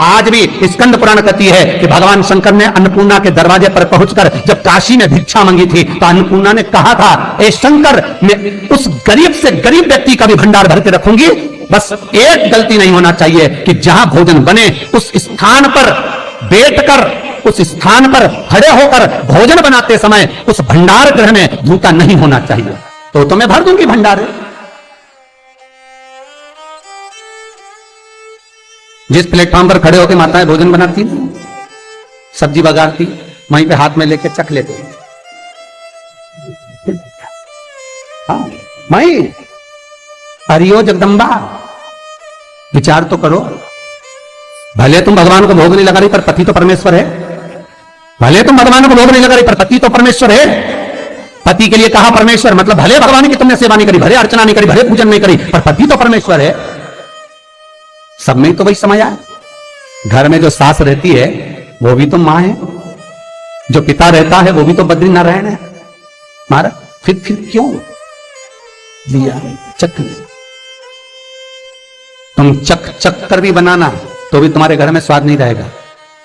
आज भी स्कंद पुराण कहती है कि भगवान शंकर ने अन्नपूर्णा के दरवाजे पर पहुंचकर जब काशी में भिक्षा मांगी थी तो अन्नपूर्णा ने कहा था, ए शंकर, मैं उस गरीब से गरीब व्यक्ति का भी भंडार भर के रखूंगी, बस एक गलती नहीं होना चाहिए कि जहां भोजन बने उस स्थान पर बैठकर, उस स्थान पर खड़े होकर भोजन बनाते समय उस भंडार गृह में जूता नहीं होना चाहिए। तो मैं भर दूंगी भंडार। जिस प्लेटफॉर्म पर खड़े होकर माताएं भोजन बनाती, सब्जी बगाड़ती, वहीं पे हाथ में लेके चख लेते। हाँ माई, हरियो जगदम्बा, विचार तो करो। भले तुम भगवान को भोग नहीं लगा रही पर पति तो परमेश्वर है। भले तुम भगवान को भोग नहीं लगा रही पर पति तो परमेश्वर है। पति के लिए कहा परमेश्वर, मतलब भले भगवान की तुमने सेवा नहीं करी, भले अर्चना नहीं करी, भले पूजन नहीं करी, पर पति तो परमेश्वर है। सब में तो वही समझ आया। घर में जो सास रहती है वो भी तो मां है, जो पिता रहता है वो भी तो बद्रीनारायण है। मारा फिर क्यों लिया चक? तुम चक कर भी बनाना तो भी तुम्हारे घर में स्वाद नहीं रहेगा।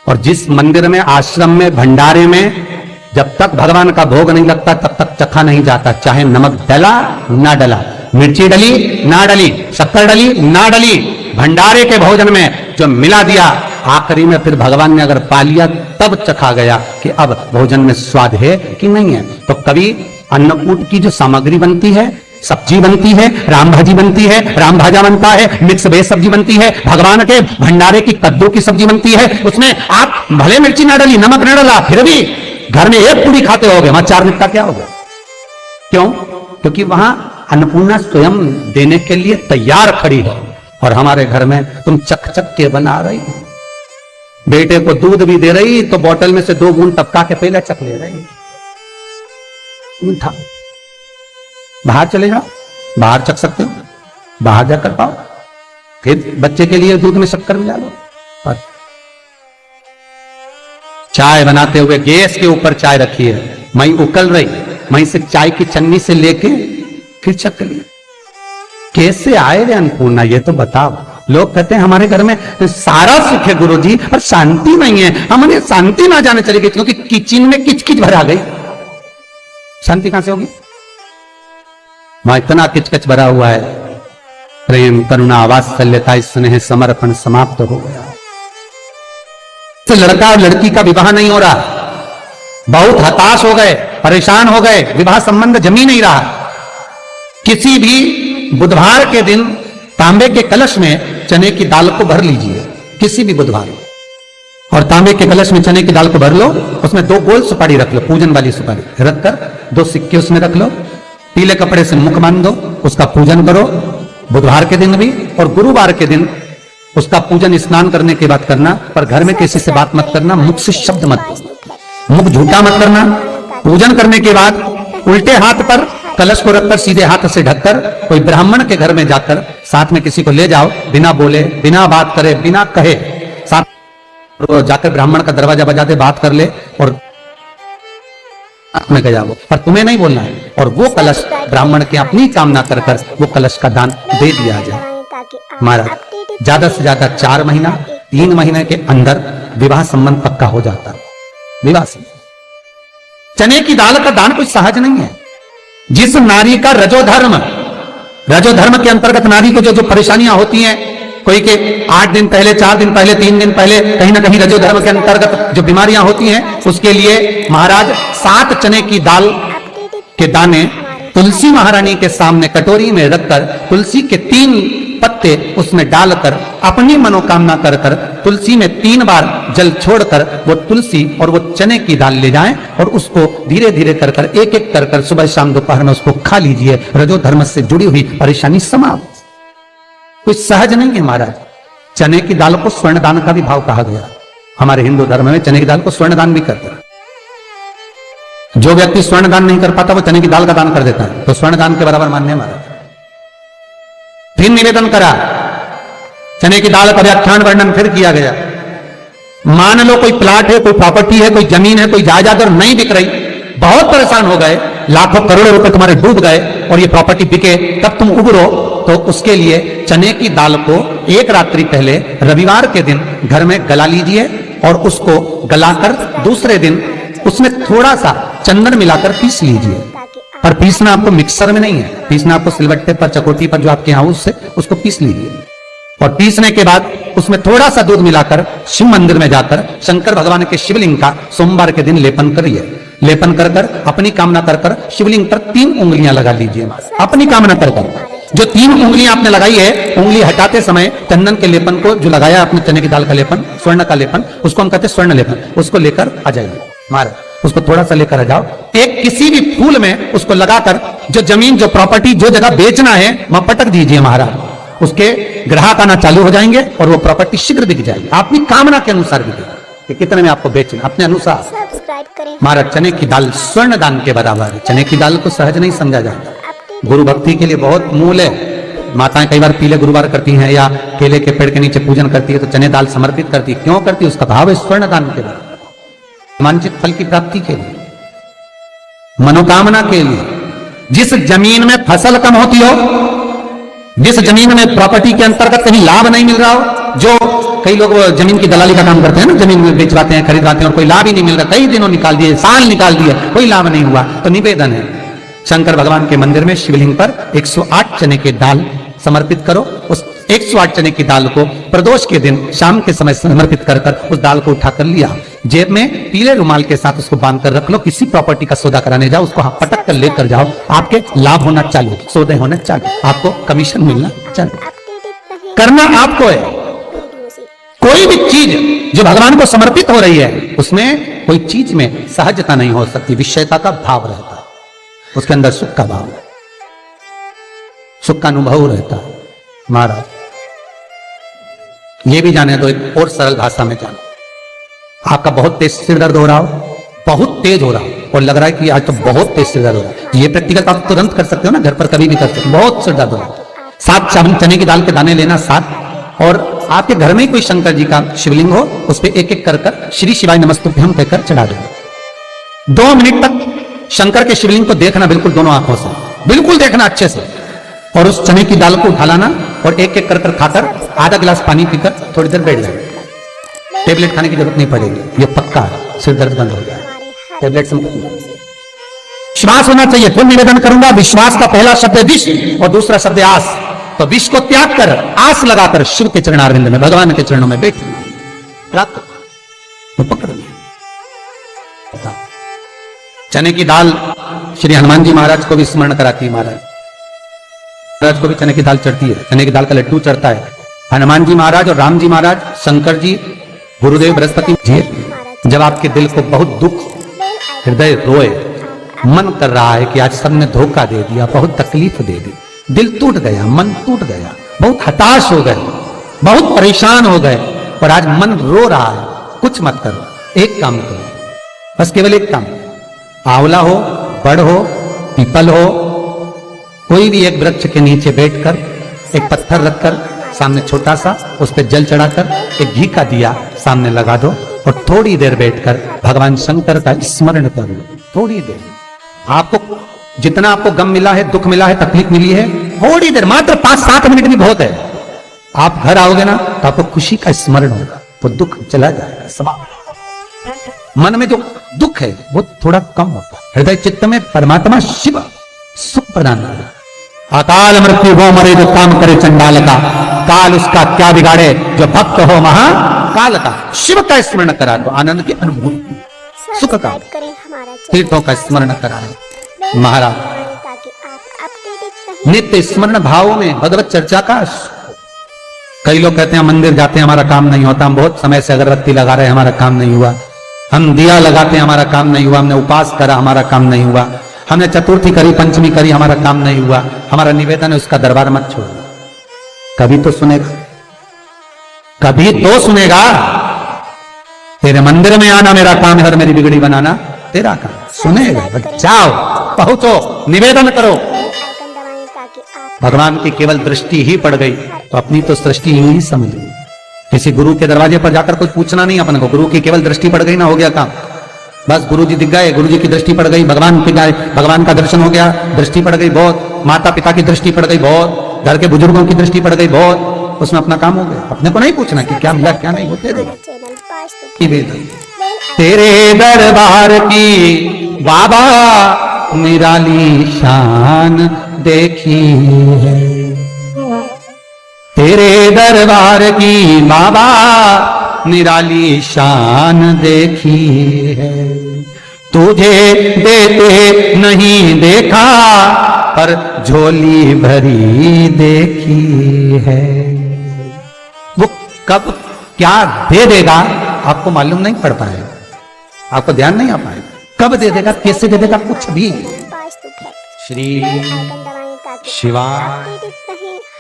और जिस मंदिर में, आश्रम में, भंडारे में जब तक भगवान का भोग नहीं लगता तब तक चखा नहीं जाता, चाहे नमक डला ना डला, मिर्ची डली ना डली, शक्कर डली ना डली, भंडारे के भोजन में जो मिला दिया, आखिरी में फिर भगवान ने अगर पा लिया तब चखा गया कि अब भोजन में स्वाद है कि नहीं है। तो कभी अन्नकूट की जो सामग्री बनती है, सब्जी बनती है, राम भाजी बनती है, राम भाजा बनता है, मिक्स वेज सब्जी बनती है, भगवान के भंडारे की कद्दू की सब्जी बनती है, उसमें आप भले मिर्ची ना डली, नमक ना डला, फिर भी घर में एक पूरी खाते होगे, वहां 4 दिन का क्या होगा? क्यों? क्योंकि वहां अन्नपूर्णा स्वयं देने के लिए तैयार खड़ी है। और हमारे घर में तुम चक के बना रही, बेटे को दूध भी दे रही तो बोतल में से 2 बूंद टपका के पहले चक ले रही। था बाहर चले जाओ, बाहर चख सकते हो, बाहर जाकर पाओ, फिर बच्चे के लिए दूध में शक्कर मिला लो। और चाय बनाते हुए गैस के ऊपर चाय रखी है, मई उकल रही, मई से चाय की चन्नी से लेके फिर चख ली। कैसे आए रे अन्नपूर्णा, ये तो बताओ। लोग कहते हैं हमारे घर में सारा सुख है गुरुजी, पर शांति नहीं है। हमने शांति ना जाने चली गई क्योंकि किचन में किचकिच भरा गई। शांति कहां से होगी? वहां इतना किचकिच भरा हुआ है, प्रेम, करुणा, वात्सल्यता, स्नेह, समर्पण समाप्त हो गया। तो लड़का और लड़की का विवाह नहीं हो रहा, बहुत हताश हो गए, परेशान हो गए, विवाह संबंध जमी नहीं रहा। किसी भी बुधवार के दिन तांबे के कलश में चने की दाल को भर लीजिए, किसी भी बुधवार, और तांबे के कलश में चने की दाल को भर लो, उसमें 2 गोल सुपारी रख लो, पूजन वाली सुपारी रखकर 2 सिक्के उसमें रख लो, पीले कपड़े से मुख बांध दो, उसका पूजन करो बुधवार के दिन भी, और गुरुवार के दिन उसका पूजन स्नान करने के बाद करना। पर घर में किसी से बात मत करना, मुख से शब्द मत, मुख झूठा मत करना। पूजन करने के बाद उल्टे हाथ पर कलश को रखकर सीधे हाथ से ढककर कोई ब्राह्मण के घर में जाकर साथ में किसी को ले जाओ, बिना बोले, बिना बात करे, बिना कहे, साथ जाकर ब्राह्मण का दरवाजा बजा दे, बात कर ले और में जाओ, पर तुम्हें नहीं बोलना है। और वो कलश ब्राह्मण के अपनी कामना कर कर वो कलश का दान दे दिया जाए। हमारा ज्यादा से ज्यादा 4 महीना 3 महीने के अंदर विवाह संबंध पक्का हो जाता है। विवाह से चने की दाल का दान कोई सहज नहीं है। जिस नारी का रजोधर्म के अंतर्गत नारी को जो परेशानियां होती हैं, कोई के 8 दिन पहले, 4 दिन पहले, 3 दिन पहले कहीं ना कहीं रजोधर्म के अंतर्गत जो बीमारियां होती हैं, उसके लिए महाराज 7 चने की दाल के दाने तुलसी महारानी के सामने कटोरी में रखकर तुलसी के 3 पत्ते उसमें डालकर अपनी मनोकामना कर कर तुलसी में 3 बार जल छोड़कर वो तुलसी और वो चने की दाल ले जाएं और उसको धीरे धीरे कर कर एक एक कर कर सुबह शाम दोपहर में उसको खा लीजिए। रजोधर्म से जुड़ी हुई परेशानी समाप्त। कुछ सहज नहीं है महाराज। चने की दाल को स्वर्ण दान का भी भाव कहा गया। हमारे हिंदू धर्म में चने की दाल को स्वर्ण दान भी करते हैं। जो व्यक्ति स्वर्ण दान नहीं कर पाता वो चने की दाल का दान कर देता है, तो स्वर्ण दान के बराबर मान्य महाराज। फिर निवेदन करा, चने की दाल का व्याख्यान वर्णन फिर किया गया। मान लो कोई प्लाट है, कोई प्रॉपर्टी है, कोई जमीन है, कोई जायदाद और नहीं बिक रही, बहुत परेशान हो गए, लाखों करोड़ों रुपए तुम्हारे डूब गए और ये प्रॉपर्टी बिके, तब तुम उबरो, तो उसके लिए चने की दाल को एक रात्रि पहले रविवार के दिन घर में गला लीजिए और उसको गलाकर दूसरे दिन उसमें थोड़ा सा चंदन मिलाकर पीस लीजिए। पर पीसना आपको मिक्सर में नहीं है, पीसना आपको सिलबट्टे पर, चकोटी पर जो आपके यहाँ उससे उसको पीस लीजिए। और पीसने के बाद उसमें थोड़ा सा दूध मिलाकर शिव मंदिर में जाकर शंकर भगवान के शिवलिंग का सोमवार के दिन लेपन करिए। लेपन कर कर अपनी कामना कर कर शिवलिंग पर 3 उंगलियां लगा लीजिए। अपनी कामना कर कर जो 3 उंगलियां आपने लगाई है, उंगली हटाते समय चंदन के लेपन को जो लगाया आपने, चने की दाल का लेपन, स्वर्ण का लेपन, उसको हम कहते हैं स्वर्ण लेपन, उसको लेकर आ जाइए। मार उसको थोड़ा सा लेकर आ जाओ, एक किसी भी फूल में उसको लगाकर जो जमीन, जो प्रॉपर्टी, जो जगह बेचना है वहां पटक दीजिए महाराज। उसके ग्राहक आना चालू हो जाएंगे और वो प्रॉपर्टी शीघ्र बिक जाएगी, अपनी कामना के अनुसार बिकेगी कि कितने में आपको बेचना, अपने अनुसार। सब्सक्राइब करें। महाराज चने की दाल स्वर्ण दान के बराबर है। चने की दाल को सहज नहीं समझा जाता, गुरु भक्ति के लिए बहुत मूल है। माताएं कई बार पीले गुरुवार करती हैं या केले के पेड़ के नीचे पूजन करती है तो चने दाल समर्पित करती है। क्यों करती है? उसका भाव है स्वर्ण दान के बराबर, वांछित फल की प्राप्ति के लिए, मनोकामना के लिए। जिस जमीन में फसल कम होती हो, जिस जमीन में प्रॉपर्टी के अंतर्गत कहीं लाभ नहीं मिल रहा हो, जो कई लोग जमीन की दलाली का काम करते हैं ना, जमीन में बेचवाते हैं, खरीदवाते हैं और कोई लाभ ही नहीं मिल रहा, कई दिनों निकाल दिए, साल निकाल दिए, कोई लाभ नहीं हुआ, तो निवेदन है शंकर भगवान के मंदिर में शिवलिंग पर 108 चने की दाल समर्पित करो। उस 108 चने की दाल को प्रदोष के दिन शाम के समय समर्पित कर कर उस दाल को उठाकर लिया, जेब में पीले रुमाल के साथ उसको बांध कर रख लो। किसी प्रॉपर्टी का सौदा कराने जाओ, उसको पटक कर लेकर जाओ, आपके लाभ होना चालू, सौदे होने चालू, आपको कमीशन मिलना चालू। करना आपको है। कोई भी चीज जो भगवान को समर्पित हो रही है उसमें कोई चीज में सहजता नहीं हो सकती, विषयता का भाव रहता है, उसके अंदर सुख का भाव, सुख का अनुभव रहता है। महाराज ये भी जाने दो, एक और सरल भाषा में जानो। आपका बहुत तेज सिर दर्द हो रहा हो, बहुत तेज हो रहा हो और लग रहा है कि आज तो बहुत तेज सिर दर्द हो रहा है, ये प्रैक्टिकल आप तुरंत कर सकते हो ना, घर पर कभी भी कर सकते हो। बहुत सिर दर्द हो रहा है, 7 चने की दाल के दाने लेना 7, और आपके घर में कोई शंकर जी का शिवलिंग हो, उस पर एक एक कर कर श्री शिवाय नमस्तुभ्यम कहकर चढ़ा दो। 2 मिनट तक शंकर के शिवलिंग को देखना, बिल्कुल दोनों आंखों से, बिल्कुल देखना अच्छे से, और उस चने की दाल को उठा लाना और एक एक कर कर खाकर आधा गिलास पानी पीकर थोड़ी देर बैठ जाना। टेबलेट खाने की जरूरत नहीं पड़ेगी, ये पक्का है, सिर दर्द बंद हो गया, टेबलेट से मुक्त। विश्वास होना चाहिए। फिर निवेदन करूंगा, विश्वास का पहला शब्द है विष और दूसरा शब्द है आस। तो विष को त्याग कर आस लगाकर शिव के चरणारविंद में, भगवान के चरणों में बैठ प्राप्त तो पकड़ लिया। चने की दाल श्री हनुमान जी महाराज को भी स्मरण कराती है। महाराज को भी चने की दाल चढ़ती है, चने की दाल का लड्डू चढ़ता है। हनुमान जी महाराज और राम जी महाराज, शंकर जी, गुरुदेव बृहस्पति जी, जब आपके दिल को बहुत दुख, हृदय रोए, मन कर रहा है कि आज सबने धोखा दे दिया, बहुत तकलीफ दे दी, दिल टूट गया, मन टूट गया, बहुत हताश हो गए, बहुत परेशान हो गए और आज मन रो रहा है, कुछ मत करो, एक काम करो, बस केवल एक काम, आंवला हो, बड़ हो, पीपल हो, कोई भी एक वृक्ष के नीचे बैठकर एक पत्थर रखकर सामने छोटा सा, उस पर जल चढ़ाकर एक घी का दिया सामने लगा दो और थोड़ी देर बैठकर भगवान शंकर का स्मरण करो। थोड़ी देर, आपको जितना आपको गम मिला है, दुख मिला है, तकलीफ मिली है, थोड़ी देर, मात्र 5-7 मिनट भी बहुत है। आप घर आओगे ना तो आपको खुशी का स्मरण होगा, वो दुख चला जाएगा, समाप्त। मन में जो दुख है वो थोड़ा कम होता है। हृदय चित्त में परमात्मा शिव सुख प्रदान करेगा। अकाल मृत्यु हो मरे जो काम करे चंडाल का, काल उसका क्या बिगाड़े जो भक्त हो महाकाल का। शिव का स्मरण करा तो आनंद की अनुभूति, सुख का, तीर्थों का स्मरण कराए महाराज। नित्य स्मरण भाव में भगवत चर्चा का। कई लोग कहते हैं मंदिर जाते हैं हमारा काम नहीं होता, हम बहुत समय से अगरबत्ती लगा रहे हैं हमारा काम नहीं हुआ, हम दिया लगाते हैं हमारा काम नहीं हुआ, हमने उपास करा हमारा काम नहीं हुआ, हमने चतुर्थी करी, पंचमी करी, हमारा काम नहीं हुआ। हमारा निवेदन है उसका दरबार मत छोड़ो, कभी तो सुनेगा, कभी तो सुनेगा। तेरे मंदिर में आना मेरा काम है और मेरी बिगड़ी बनाना तेरा काम, सुनेगा। जाओ, पहुंचो, निवेदन करो। भगवान की केवल दृष्टि ही पड़ गई तो अपनी तो सृष्टि ही समझ ली। किसी गुरु के दरवाजे पर जाकर कुछ पूछना नहीं अपन को, गुरु की केवल दृष्टि पड़ गई ना, हो गया काम। बस गुरुजी दिख गए, गुरुजी की दृष्टि पड़ गई, भगवान के गए, भगवान का दर्शन हो गया, दृष्टि पड़ गई बहुत, माता पिता की दृष्टि पड़ गई बहुत, घर के बुजुर्गों की दृष्टि पड़ गई बहुत, उसमें अपना काम हो गया। अपने को नहीं पूछना कि क्या मिला क्या नहीं, होते रहे। तेरे दरबार की बाबा निराली शान देखी है, तेरे दरबार की बाबा निराली शान देखी है। तुझे देते नहीं देखा पर झोली भरी देखी है। वो कब क्या दे देगा आपको मालूम नहीं पड़ पाएगा, आपको ध्यान नहीं आ पाएगा, कब दे देगा कैसे दे देगा कुछ भी। श्री शिवाय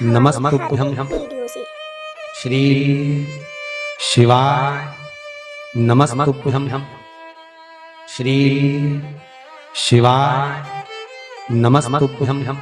नमस्तुभ्यं, श्री शिवाय नमस्तुभ्यं, श्री शिवाय नमस्तुभ्यं।